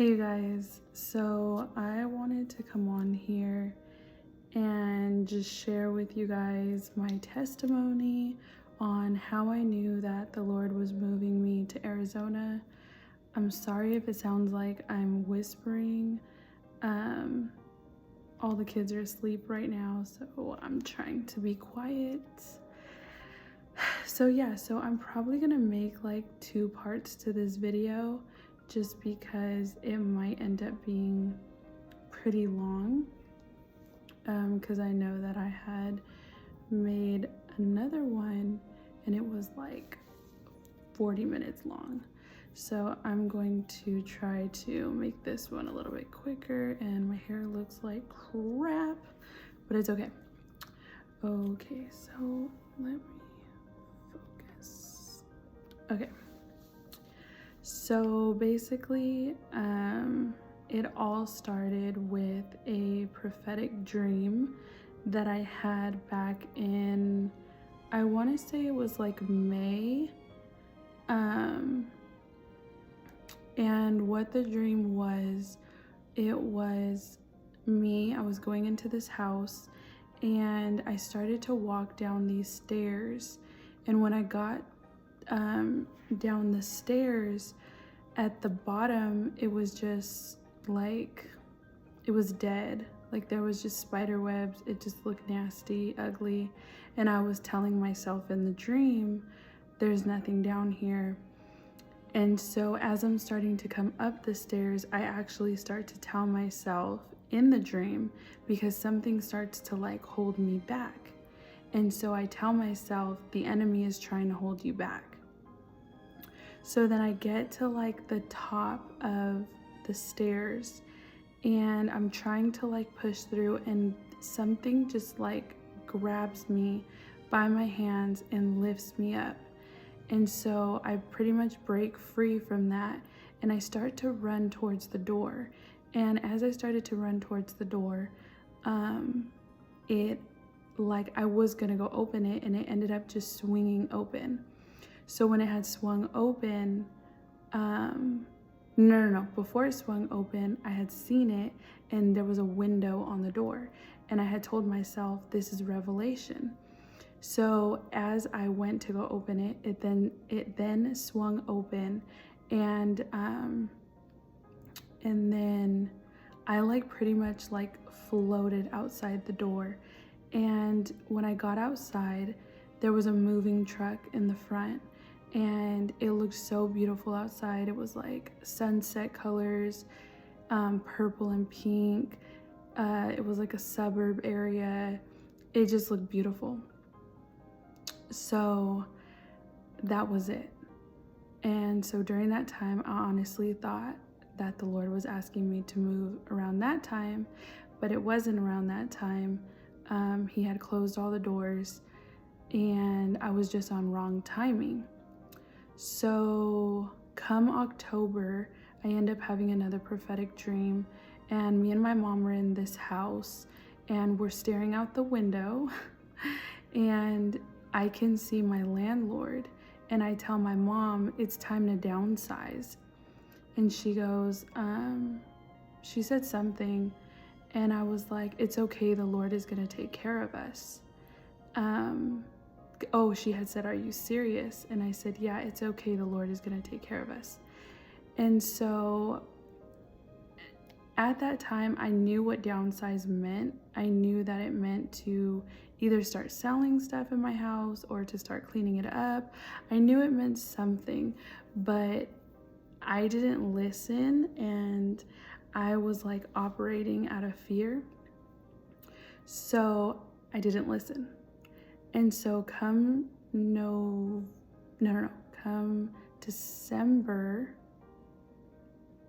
Hey you guys, so I wanted to come on here and just share with you guys my testimony on how I knew that the Lord was moving me to Arizona. I'm sorry if it sounds like I'm whispering. All the kids are asleep right now, so I'm trying to be quiet. So I'm probably gonna make like 2 parts to this video just because it might end up being pretty long, because I know that I had made another one and it was like 40 minutes long. So I'm going to try to make this one a little bit quicker, and my hair looks like crap, but it's okay. Okay, so let me focus. Okay. So basically, it all started with a prophetic dream that I had back in, I want to say it was like May. And what the dream was, it was me. I was going into this house and I started to walk down these stairs. And when I got down the stairs, at the bottom it was just like, it was dead. Like there was just spider webs. It just looked nasty, ugly. And I was telling myself in the dream, there's nothing down here. And so as I'm starting to come up the stairs, I actually start to tell myself in the dream, because something starts to like hold me back. And so I tell myself, the enemy is trying to hold you back. So then I get to like the top of the stairs and I'm trying to like push through, and something just like grabs me by my hands and lifts me up. And so I pretty much break free from that and I start to run towards the door. And as I started to run towards the door, it like I was gonna go open it, and it ended up just swinging open. So when it had swung open, no, before it swung open, I had seen it and there was a window on the door, and I had told myself, this is revelation. So as I went to go open it, it then swung open, and then I like pretty much like floated outside the door. And when I got outside, there was a moving truck in the front, and it looked so beautiful outside. It was like sunset colors, purple and pink. It was like a suburb area. It just looked beautiful. So that was it. And so during that time, I honestly thought that the Lord was asking me to move around that time, but it wasn't around that time. He had closed all the doors and I was just on wrong timing. So come October, I end up having another prophetic dream, and me and my mom were in this house and we're staring out the window and I can see my landlord, and I tell my mom it's time to downsize. And she goes, she said something, and I was like, it's okay, the Lord is gonna take care of us. Oh, she had said, are you serious? And I said, yeah, it's okay, the Lord is gonna take care of us. And so at that time, I knew what downsize meant. I knew that it meant to either start selling stuff in my house or to start cleaning it up. I knew it meant something, but I didn't listen, and I was like operating out of fear. So I didn't listen. And so come December,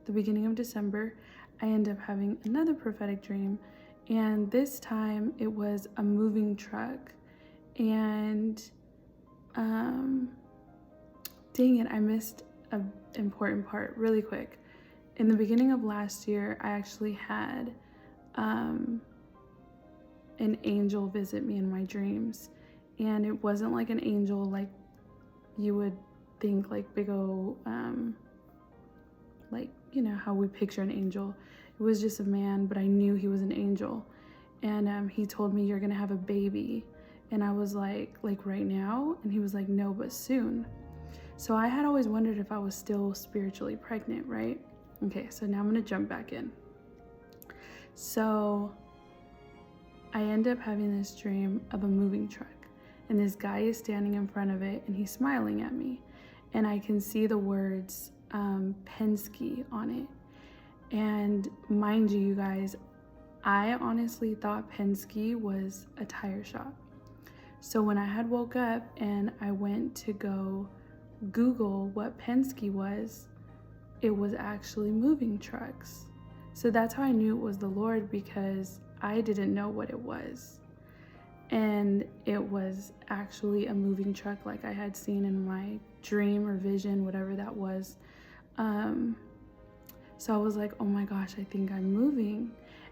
the beginning of December, I end up having another prophetic dream, and this time it was a moving truck. And dang it, I missed an important part really quick. In the beginning of last year, I actually had an angel visit me in my dreams, and it wasn't like an angel like you would think, like big old like how we picture an angel. It was just a man, but I knew he was an angel. And he told me, you're gonna have a baby. And I was like right now? And he was like, no, but soon. So I had always wondered if I was still spiritually pregnant, right? Okay, so now I'm gonna jump back in. So I end up having this dream of a moving truck, and this guy is standing in front of it, and he's smiling at me, and I can see the words Penske on it. And mind you, you guys, I honestly thought Penske was a tire shop. So when I had woke up and I went to go Google what Penske was, it was actually moving trucks. So that's how I knew it was the Lord, because I didn't know what it was. And it was actually a moving truck like I had seen in my dream or vision, whatever that was. So I was like, oh my gosh, I think I'm moving.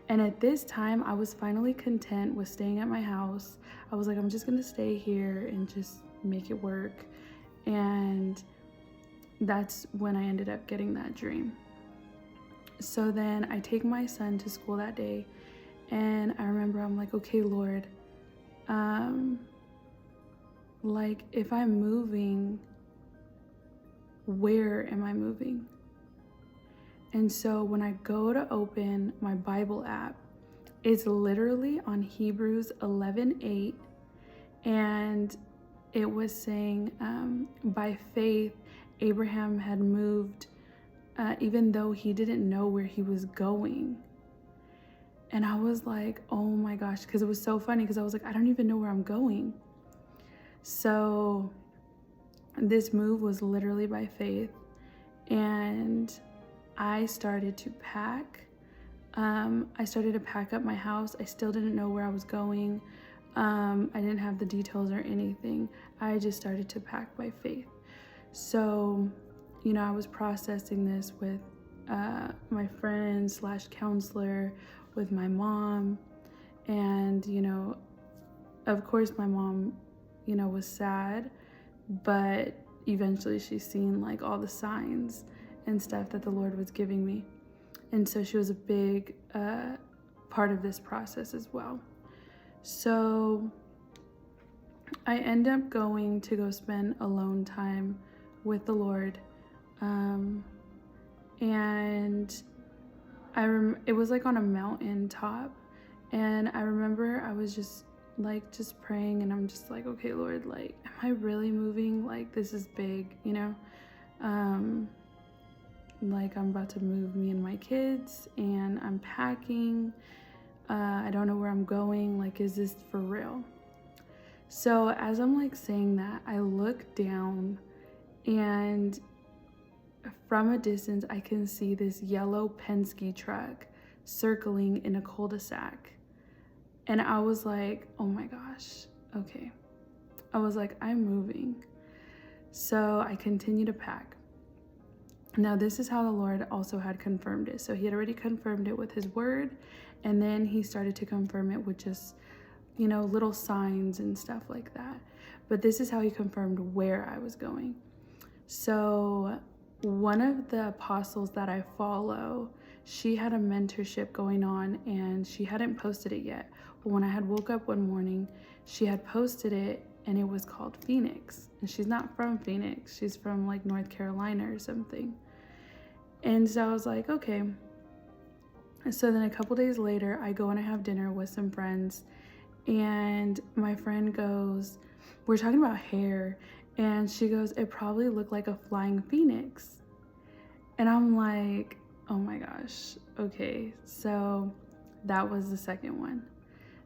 And at this time, I was finally content with staying at my house. I was like, I'm just gonna stay here and just make it work. And that's when I ended up getting that dream. So then I take my son to school that day, and I remember I'm like, okay, Lord, like if I'm moving, where am I moving? And so when I go to open my Bible app, it's literally on Hebrews 11:8, and it was saying, by faith, Abraham had moved, even though he didn't know where he was going. And I was like, oh my gosh, because it was so funny, because I was like, I don't even know where I'm going. So this move was literally by faith, and I started to pack. I started to pack up my house. I still didn't know where I was going. I didn't have the details or anything. I just started to pack by faith. So, I was processing this with my friend / counselor, with my mom. And, of course my mom, was sad, but eventually she's seen like all the signs and stuff that the Lord was giving me. And so she was a big part of this process as well. So I end up going to go spend alone time with the Lord. And it was like on a mountain top. And I remember I was just praying, and I'm just like, okay, Lord, like, am I really moving? Like, this is big, like I'm about to move me and my kids, and I'm packing. I don't know where I'm going. Like, is this for real? So as I'm like saying that, I look down, and from a distance, I can see this yellow Penske truck circling in a cul-de-sac. And I was like, oh my gosh, okay. I was like, I'm moving. So I continue to pack. Now, this is how the Lord also had confirmed it. So he had already confirmed it with his word, and then he started to confirm it with just, little signs and stuff like that. But this is how he confirmed where I was going. So one of the apostles that I follow, she had a mentorship going on, and she hadn't posted it yet. But when I had woke up one morning, she had posted it, and it was called Phoenix. And she's not from Phoenix. She's from like North Carolina or something. And so I was like, okay. So then a couple days later, I go and I have dinner with some friends, and my friend goes, we're talking about hair, and she goes, it probably looked like a flying phoenix. And I'm like, oh my gosh, okay. So that was the second one.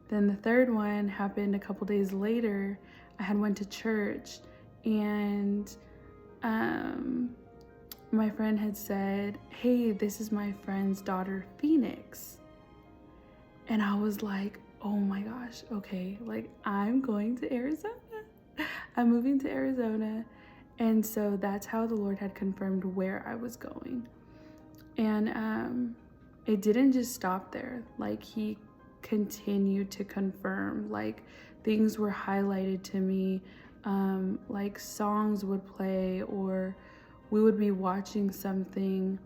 Then the third one happened a couple days later. I had went to church, and my friend had said, hey, this is my friend's daughter, Phoenix. And I was like, oh my gosh, okay, like I'm going to Arizona. I'm moving to Arizona. And so that's how the Lord had confirmed where I was going. And it didn't just stop there. Like, he continued to confirm. Like, things were highlighted to me. Like, songs would play, or we would be watching something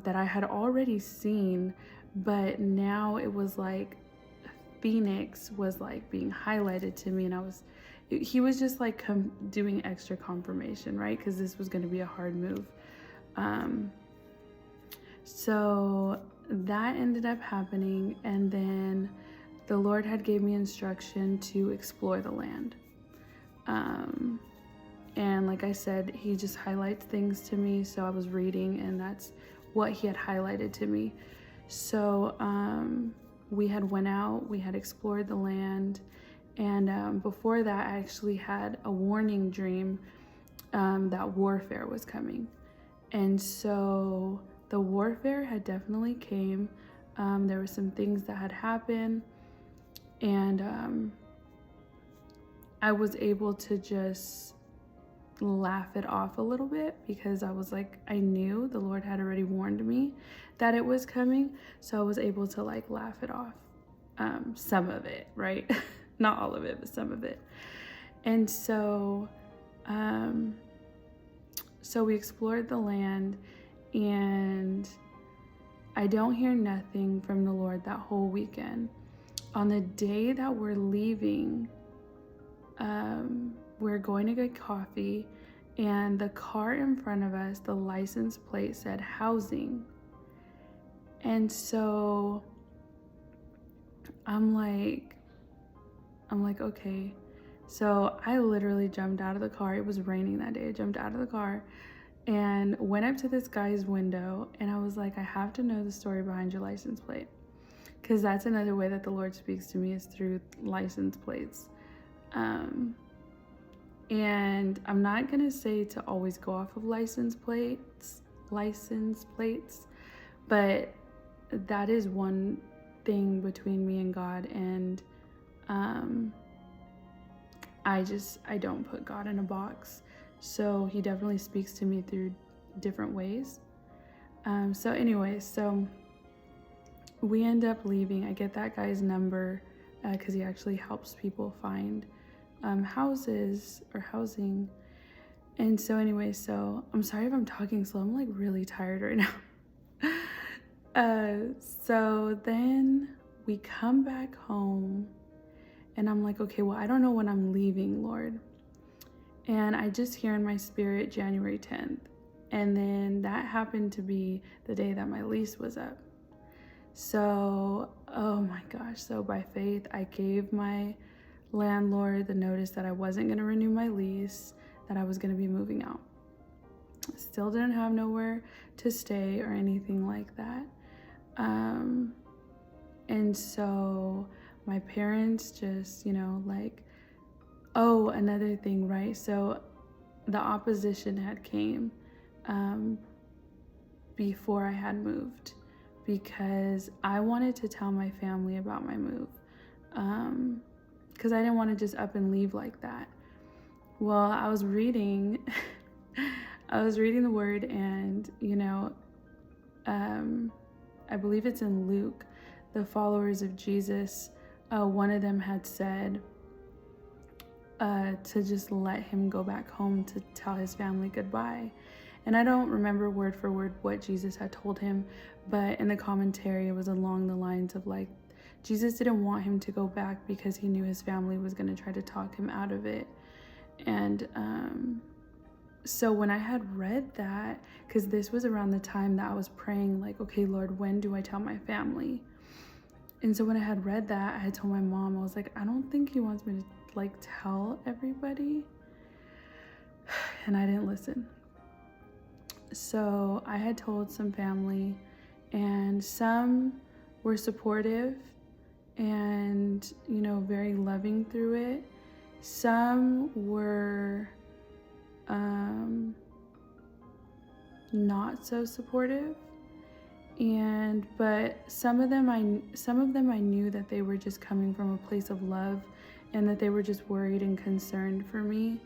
that I had already seen, but now it was like Phoenix was like being highlighted to me, and he was just like doing extra confirmation, right? Because this was going to be a hard move. So that ended up happening, and then the Lord had gave me instruction to explore the land. And like I said, he just highlights things to me. So I was reading, and that's what he had highlighted to me. So we had went out, we had explored the land, and before that, I actually had a warning dream that warfare was coming. And so the warfare had definitely came. There were some things that had happened, and I was able to just laugh it off a little bit, because I was like, I knew the Lord had already warned me that it was coming, so I was able to like laugh it off, some of it, right? Not all of it, but some of it. And so we explored the land, and I don't hear nothing from the Lord that whole weekend. On the day that we're leaving, we're going to get coffee, and the car in front of us, the license plate said housing. And so I'm like, okay. So I literally jumped out of the car. It was raining that day. I jumped out of the car and went up to this guy's window, and I was like, I have to know the story behind your license plate, because that's another way that the Lord speaks to me, is through license plates. And I'm not gonna say to always go off of license plates, but that is one thing between me and God, and I don't put God in a box. So he definitely speaks to me through different ways. So anyway, so we end up leaving. I get that guy's number because he actually helps people find houses or housing. And so anyway, so I'm sorry if I'm talking slow. I'm like really tired right now. So then we come back home, and I'm like, okay, well, I don't know when I'm leaving, Lord. And I just hear in my spirit January 10th. And then that happened to be the day that my lease was up. So, oh my gosh. So by faith, I gave my landlord the notice that I wasn't going to renew my lease, that I was going to be moving out. Still didn't have nowhere to stay or anything like that. And so my parents just, like, oh, another thing, right? So the opposition had came before I had moved, because I wanted to tell my family about my move, because I didn't want to just up and leave like that. Well, I was reading the word, and I believe it's in Luke, the followers of Jesus, one of them had said to just let him go back home to tell his family goodbye. And I don't remember word for word what Jesus had told him, but in the commentary it was along the lines of like, Jesus didn't want him to go back because he knew his family was going to try to talk him out of it. And so when I had read that, because this was around the time that I was praying, like, okay, Lord, when do I tell my family? And so when I had read that, I had told my mom, I was like, I don't think he wants me to like tell everybody. And I didn't listen. So I had told some family, and some were supportive and, very loving through it. Some were not so supportive, but some of them I knew that they were just coming from a place of love, and that they were just worried and concerned for me.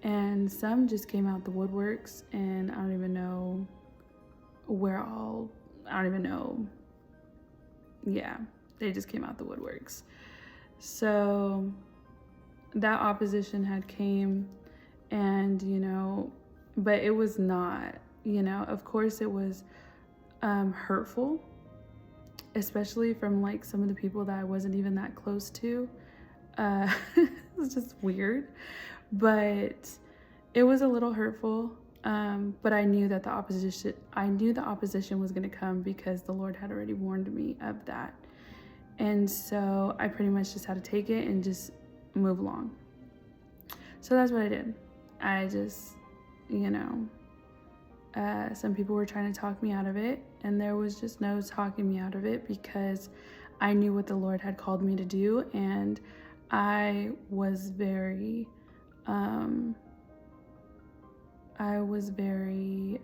And some just came out the woodworks, and I don't even know yeah, they just came out the woodworks. So that opposition had came, and but it was not, of course it was hurtful, especially from like some of the people that I wasn't even that close to. It's just weird, but it was a little hurtful. But I knew that the opposition was going to come because the Lord had already warned me of that. And so I pretty much just had to take it and just move along. So that's what I did. I just, some people were trying to talk me out of it, and there was just no talking me out of it because I knew what the Lord had called me to do, and I was very, I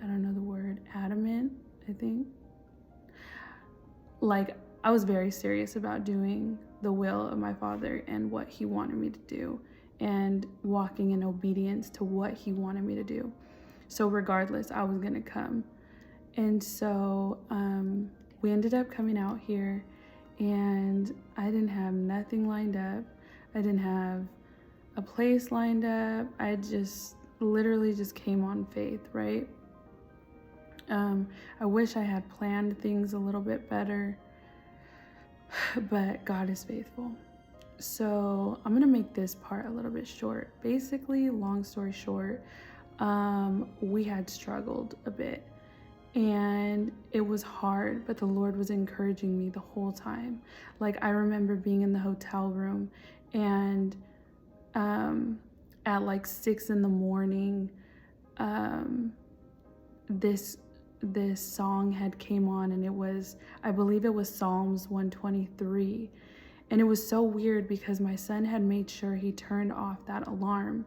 don't know the word, adamant, I think. Like, I was very serious about doing the will of my Father and what He wanted me to do and walking in obedience to what He wanted me to do. So regardless, I was going to come. And so we ended up coming out here, and I didn't have nothing lined up. I didn't have a place lined up. I just literally just came on faith, right? I wish I had planned things a little bit better, but God is faithful. So I'm gonna make this part a little bit short. Basically, long story short, we had struggled a bit, and it was hard, but the Lord was encouraging me the whole time. Like, I remember being in the hotel room, and at like 6 a.m, this song had came on, and I believe it was Psalms 123. And it was so weird because my son had made sure he turned off that alarm.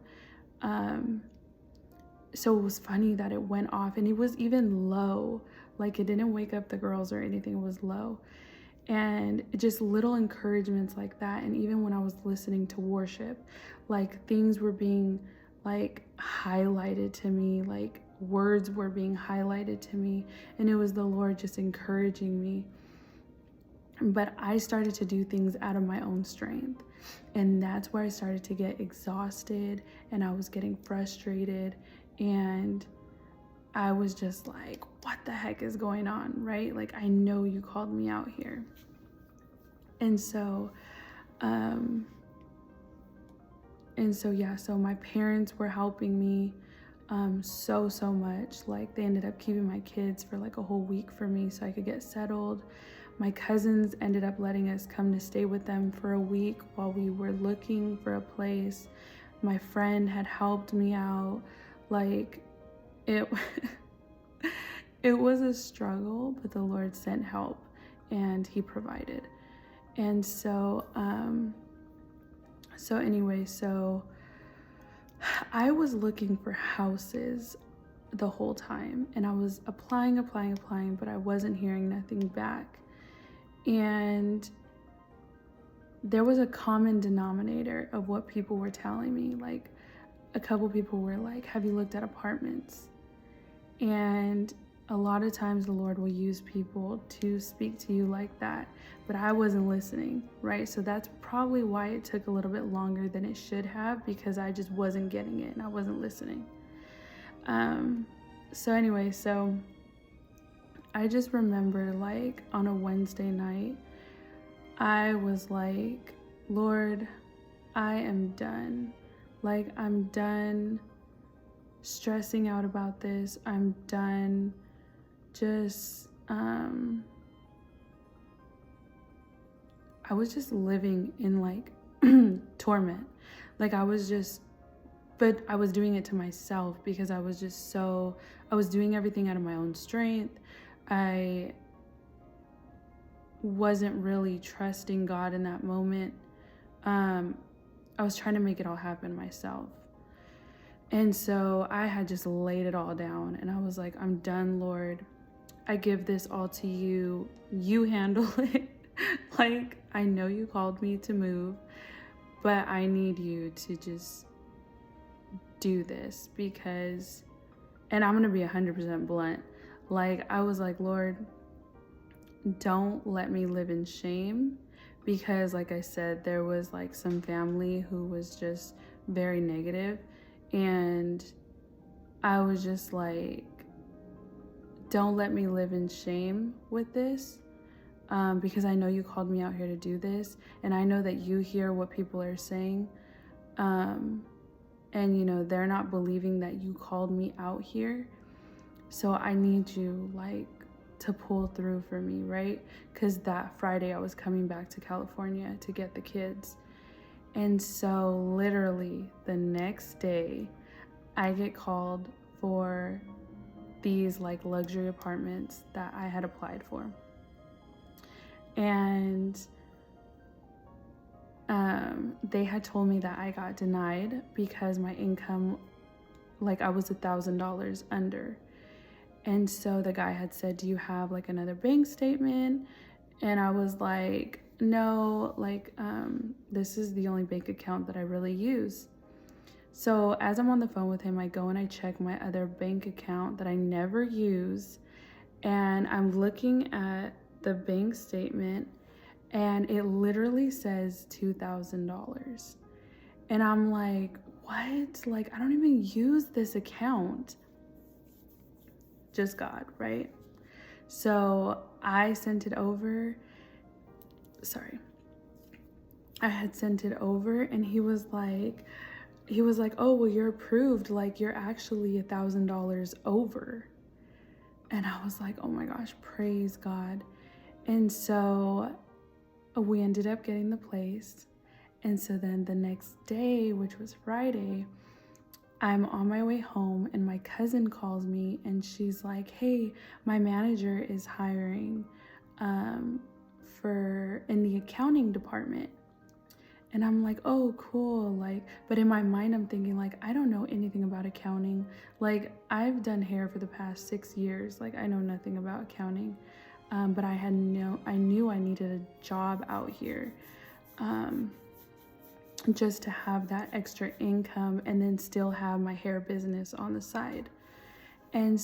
So it was funny that it went off, and it was even low. Like, it didn't wake up the girls or anything, it was low. And just little encouragements like that. And even when I was listening to worship, like, things were being like highlighted to me, like words were being highlighted to me, and it was the Lord just encouraging me. But I started to do things out of my own strength, and that's where I started to get exhausted, and I was getting frustrated, and I was just like, what the heck is going on, right? Like, I know you called me out here. And so so my parents were helping me so much. Like, they ended up keeping my kids for like a whole week for me so I could get settled. My cousins ended up letting us come to stay with them for a week while we were looking for a place. My friend had helped me out. Like, it it was a struggle, but the Lord sent help and He provided. And so so I was looking for houses the whole time, and I was applying, but I wasn't hearing nothing back. And there was a common denominator of what people were telling me. Like, a couple people were like, have you looked at apartments? And a lot of times the Lord will use people to speak to you like that, but I wasn't listening, right? So that's probably why it took a little bit longer than it should have, because I just wasn't getting it and I wasn't listening. So I just remember, like, on a Wednesday night, I was like, Lord, I am done. Like, I'm done stressing out about this. I'm done just, I was just living in like torment. Like, but I was doing it to myself because I was doing everything out of my own strength. I wasn't really trusting God in that moment. I was trying to make it all happen myself. And so I had just laid it all down, and I was like, I'm done, Lord. I give this all to you. You handle it. Like, I know you called me to move, but I need you to just do this because, and I'm going to be 100% blunt. Like, I was like, Lord, don't let me live in shame, because like I said, there was like some family who was just very negative, and I was just like, don't let me live in shame with this, because I know you called me out here to do this, and I know that you hear what people are saying, and you know, they're not believing that you called me out here. So I need you like to pull through for me, right? Because that Friday I was coming back to California to get the kids. And so literally the next day I get called for these like luxury apartments that I had applied for. And they had told me that I got denied because my income, like I was $1,000 under. And so the guy had said, do you have like another bank statement? And I was like, no, like this is the only bank account that I really use. So as I'm on the phone with him, I go and I check my other bank account that I never use. And I'm looking at the bank statement and it literally says $2,000. And I'm like, what? Like, I don't even use this account. Just God, right? So I sent it over. Sorry. I had sent it over and he was like, oh, well, you're approved. Like, you're actually $1,000 over. And I was like, oh my gosh, praise God. And so we ended up getting the place. And so then the next day, which was Friday, I'm on my way home and my cousin calls me and she's like, hey, my manager is hiring in the accounting department. And I'm like, oh, cool. Like, but in my mind, I'm thinking like, I don't know anything about accounting. Like, I've done hair for the past 6 years. Like, I know nothing about accounting. But I knew I needed a job out here. Just to have that extra income and then still have my hair business on the side. And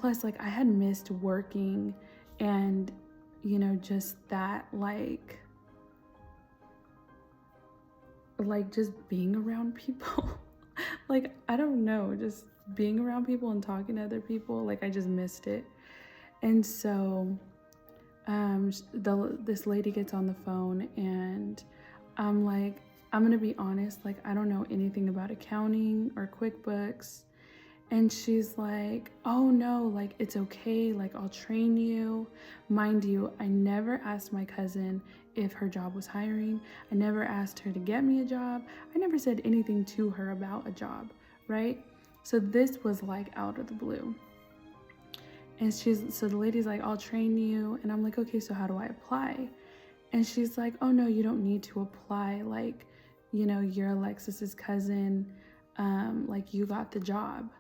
plus like I had missed working and, you know, just that like just being around people. Like, I don't know, just being around people and talking to other people, like I just missed it. And so this lady gets on the phone and I'm like, I'm gonna be honest, like I don't know anything about accounting or QuickBooks. And she's like, oh no, like it's okay, like I'll train you. Mind you, I never asked my cousin if her job was hiring. I never asked her to get me a job. I never said anything to her about a job, right? So this was like out of the blue. And so the lady's like, I'll train you. And I'm like, okay, so how do I apply? And she's like, oh no, you don't need to apply. Like, you know, you're Alexis's cousin. Like you got the job.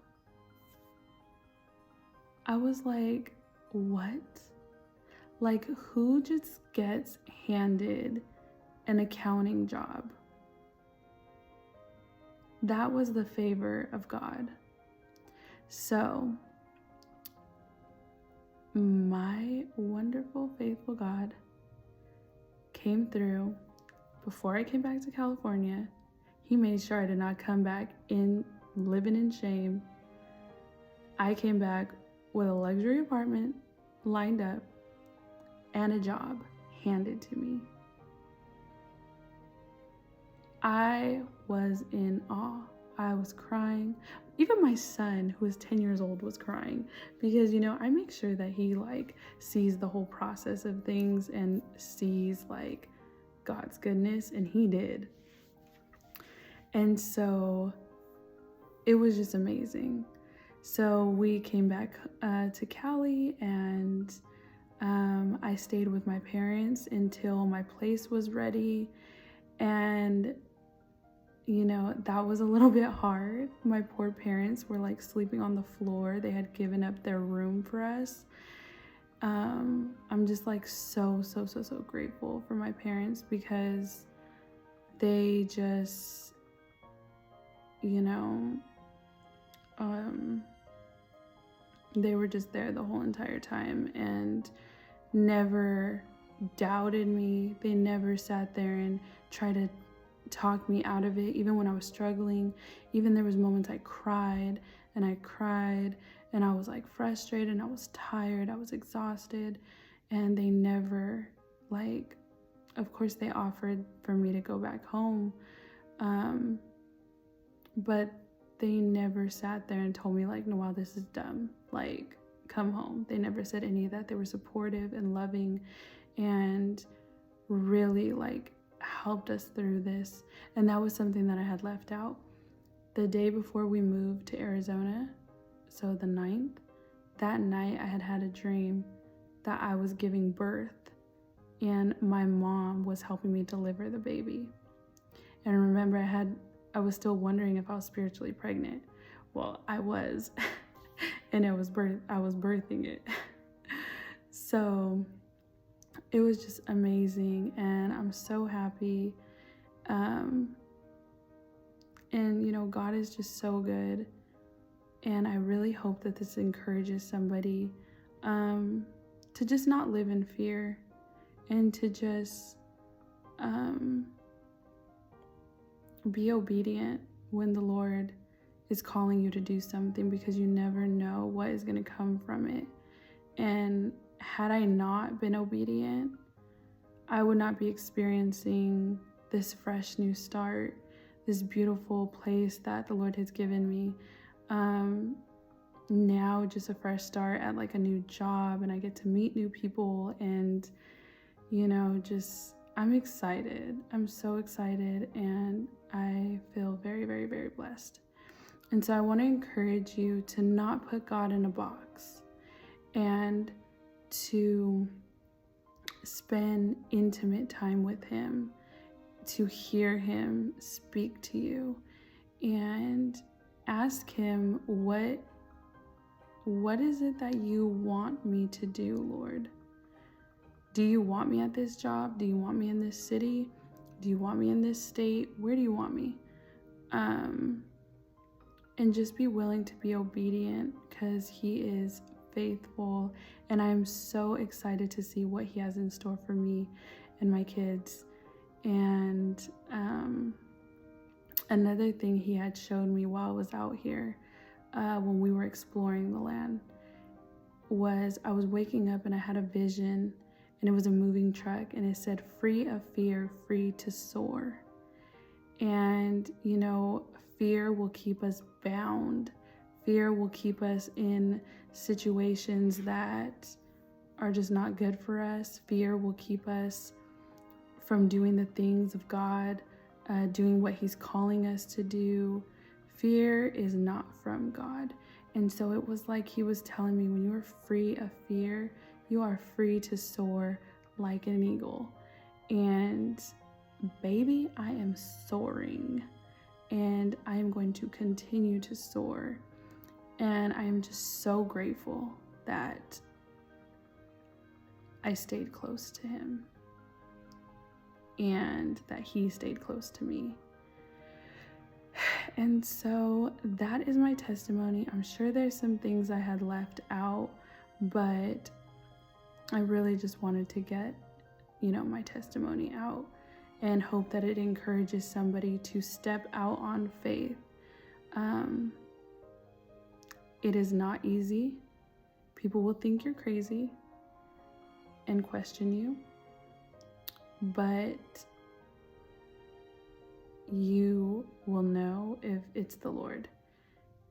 I was like, what? Like, who just gets handed an accounting job? That was the favor of God. So, my wonderful, faithful God came through. Before I came back to California, he made sure I did not come back in living in shame. I came back with a luxury apartment lined up and a job handed to me. I was in awe. I was crying. Even my son, who is 10 years old, was crying because, you know, I make sure that he like sees the whole process of things and sees like God's goodness, and he did. And so it was just amazing. So we came back to Cali and I stayed with my parents until my place was ready. And, you know, that was a little bit hard. My poor parents were like sleeping on the floor. They had given up their room for us. I'm just like so grateful for my parents because they just, you know, they were just there the whole entire time and never doubted me. They never sat there and tried to talk me out of it, even when I was struggling. Even there was moments I cried And I was like frustrated, and I was tired, I was exhausted, and they never, like, of course they offered for me to go back home, but they never sat there and told me like, no, wow, this is dumb, like, come home. They never said any of that. They were supportive and loving and really like helped us through this. And that was something that I had left out. The day before we moved to Arizona, so the 9th, that night I had a dream that I was giving birth and my mom was helping me deliver the baby. And remember, I was still wondering if I was spiritually pregnant. Well, I was, and I was birthing it. So it was just amazing, and I'm so happy. And you know, God is just so good, and I really hope that this encourages somebody to just not live in fear, and to just be obedient when the Lord is calling you to do something, because you never know what is going to come from it. And had I not been obedient, I would not be experiencing this fresh new start, this beautiful place that the Lord has given me. Now just a fresh start at like a new job, and I get to meet new people, and you know, just I'm excited. I'm so excited, and I feel very, very, very blessed. And so I want to encourage you to not put God in a box, and to spend intimate time with him, to hear him speak to you, and ask him, what is it that you want me to do, Lord? Do you want me at this job? Do you want me in this city? Do you want me in this state? Where do you want me? And just be willing to be obedient, because he is faithful, and I'm so excited to see what he has in store for me and my kids. And another thing he had showed me while I was out here, when we were exploring the land, was I was waking up and I had a vision, and it was a moving truck, and it said, free of fear, free to soar. And you know, fear will keep us bound. Fear will keep us in situations that are just not good for us. Fear will keep us from doing the things of God, doing what he's calling us to do. Fear is not from God. And so it was like he was telling me, when you are free of fear, you are free to soar like an eagle. And baby, I am soaring, and I am going to continue to soar. And I am just so grateful that I stayed close to him, and that he stayed close to me. And so that is my testimony. I'm sure there's some things I had left out, but I really just wanted to get, you know, my testimony out, and hope that it encourages somebody to step out on faith. It is not easy. People will think you're crazy and question you, but you will know if it's the Lord.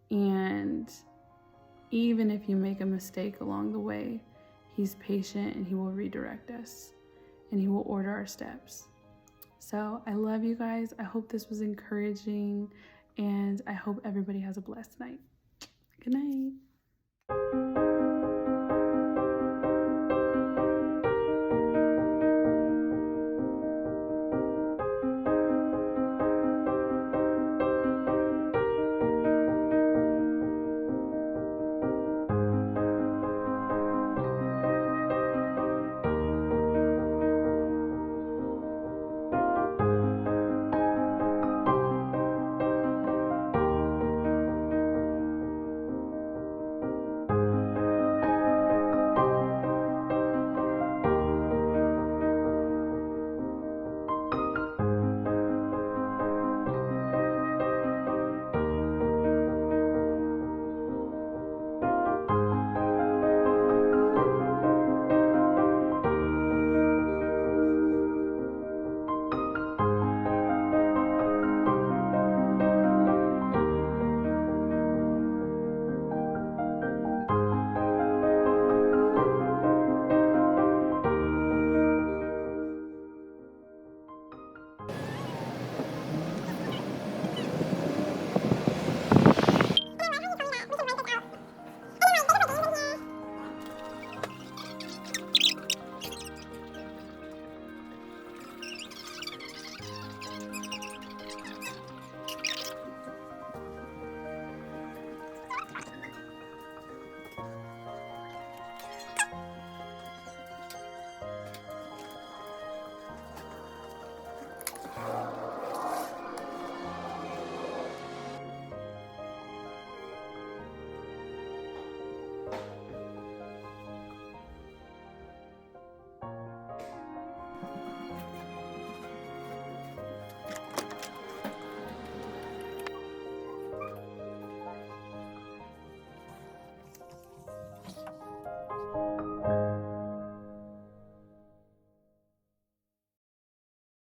And even if you make a mistake along the way, he's patient, and he will redirect us, and he will order our steps. So I love you guys. I hope this was encouraging, and I hope everybody has a blessed night. Good night.